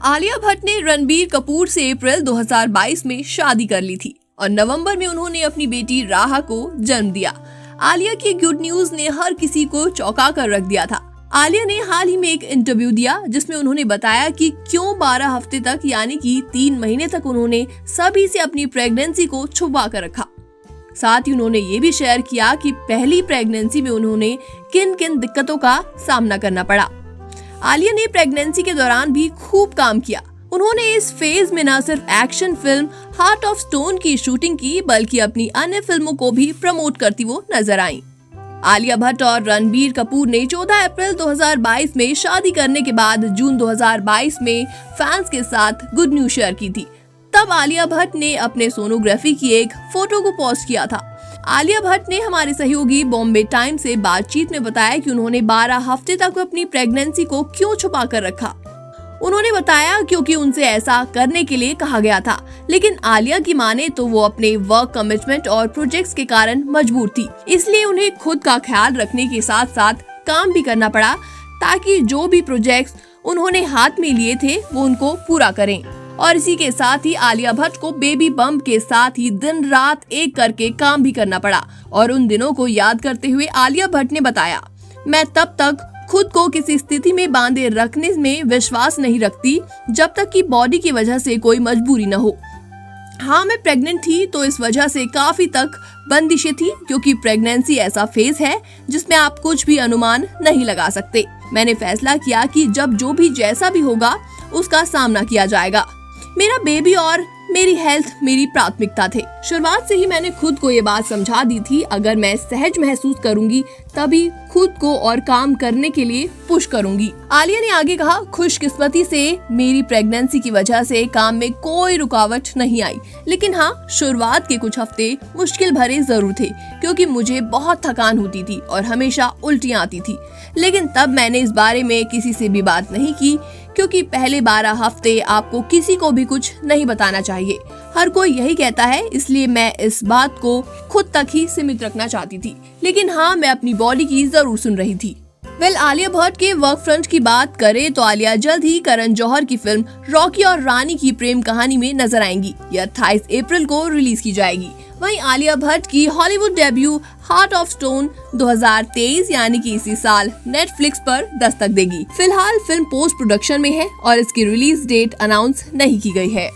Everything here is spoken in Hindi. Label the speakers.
Speaker 1: आलिया भट्ट ने रणबीर कपूर से अप्रैल 2022 में शादी कर ली थी और नवंबर में उन्होंने अपनी बेटी राहा को जन्म दिया। आलिया की गुड न्यूज ने हर किसी को चौंका कर रख दिया था। आलिया ने हाल ही में एक इंटरव्यू दिया जिसमें उन्होंने बताया कि क्यों 12 हफ्ते तक यानी कि 3 महीने तक उन्होंने सभी से अपनी प्रेगनेंसी को छुपा कर रखा। साथ ही उन्होंने ये भी शेयर किया कि पहली प्रेगनेंसी में उन्होंने किन किन दिक्कतों का सामना करना पड़ा। आलिया ने प्रेगनेंसी के दौरान भी खूब काम किया। उन्होंने इस फेज में न सिर्फ action film heart of stone की शूटिंग की बल्कि अपनी अन्य फिल्मों को भी प्रमोट करती वो नजर आईं। आलिया भट्ट और रणबीर कपूर ने 14 अप्रैल 2022 में शादी करने के बाद जून 2022 में फैंस के साथ गुड न्यूज शेयर की थी। तब आलिया भट्ट ने अपने सोनोग्राफी की एक फोटो को पोस्ट किया था। आलिया भट्ट ने हमारे सहयोगी बॉम्बे टाइम से बातचीत में बताया कि उन्होंने 12 हफ्ते तक अपनी प्रेगनेंसी को क्यों छुपा कर रखा। उन्होंने बताया क्योंकि उनसे ऐसा करने के लिए कहा गया था, लेकिन आलिया की माने तो वो अपने वर्क कमिटमेंट और प्रोजेक्ट्स के कारण मजबूर थी, इसलिए उन्हें खुद का ख्याल रखने के साथ साथ काम भी करना पड़ा ताकि जो भी प्रोजेक्ट्स उन्होंने हाथ में लिए थे वो उनको पूरा करें। और इसी के साथ ही आलिया भट्ट को बेबी बम्प के साथ ही दिन रात एक करके काम भी करना पड़ा। और उन दिनों को याद करते हुए आलिया भट्ट ने बताया, मैं तब तक खुद को किसी स्थिति में बांधे रखने में विश्वास नहीं रखती जब तक कि बॉडी की वजह से कोई मजबूरी न हो। हाँ, मैं प्रेग्नेंट थी तो इस वजह से काफी तक बंदिशें थी, क्योंकि प्रेगनेंसी ऐसा फेज है जिसमें आप कुछ भी अनुमान नहीं लगा सकते। मैंने फैसला किया कि जब जो भी जैसा भी होगा उसका सामना किया जाएगा। मेरा बेबी और मेरी हेल्थ मेरी प्राथमिकता थे। शुरुआत से ही मैंने खुद को ये बात समझा दी थी, अगर मैं सहज महसूस करूंगी तभी खुद को और काम करने के लिए पुश करूंगी। आलिया ने आगे कहा, खुशकिस्मती से मेरी प्रेगनेंसी की वजह से काम में कोई रुकावट नहीं आई, लेकिन हाँ, शुरुआत के कुछ हफ्ते मुश्किल भरे जरूर थे क्योंकि मुझे बहुत थकान होती थी और हमेशा उल्टियाँ आती थी। लेकिन तब मैंने इस बारे में किसी से भी बात नहीं की, क्योंकि पहले 12 हफ्ते आपको किसी को भी कुछ नहीं बताना चाहिए। हर कोई यही कहता है, इसलिए मैं इस बात को खुद तक ही सीमित रखना चाहती थी। लेकिन हाँ, मैं अपनी बॉडी की जरूर सुन रही थी। आलिया भट्ट के वर्क फ्रंट की बात करें तो आलिया जल्द ही करण जौहर की फिल्म रॉकी और रानी की प्रेम कहानी में नजर आएंगी। यह 28 अप्रैल को रिलीज की जाएगी। वहीं आलिया भट्ट की Hollywood debut heart of stone 2023 यानी कि इसी साल नेटफ्लिक्स पर दस्तक देगी। फिलहाल फिल्म पोस्ट प्रोडक्शन में है और इसकी रिलीज डेट अनाउंस नहीं की गई है।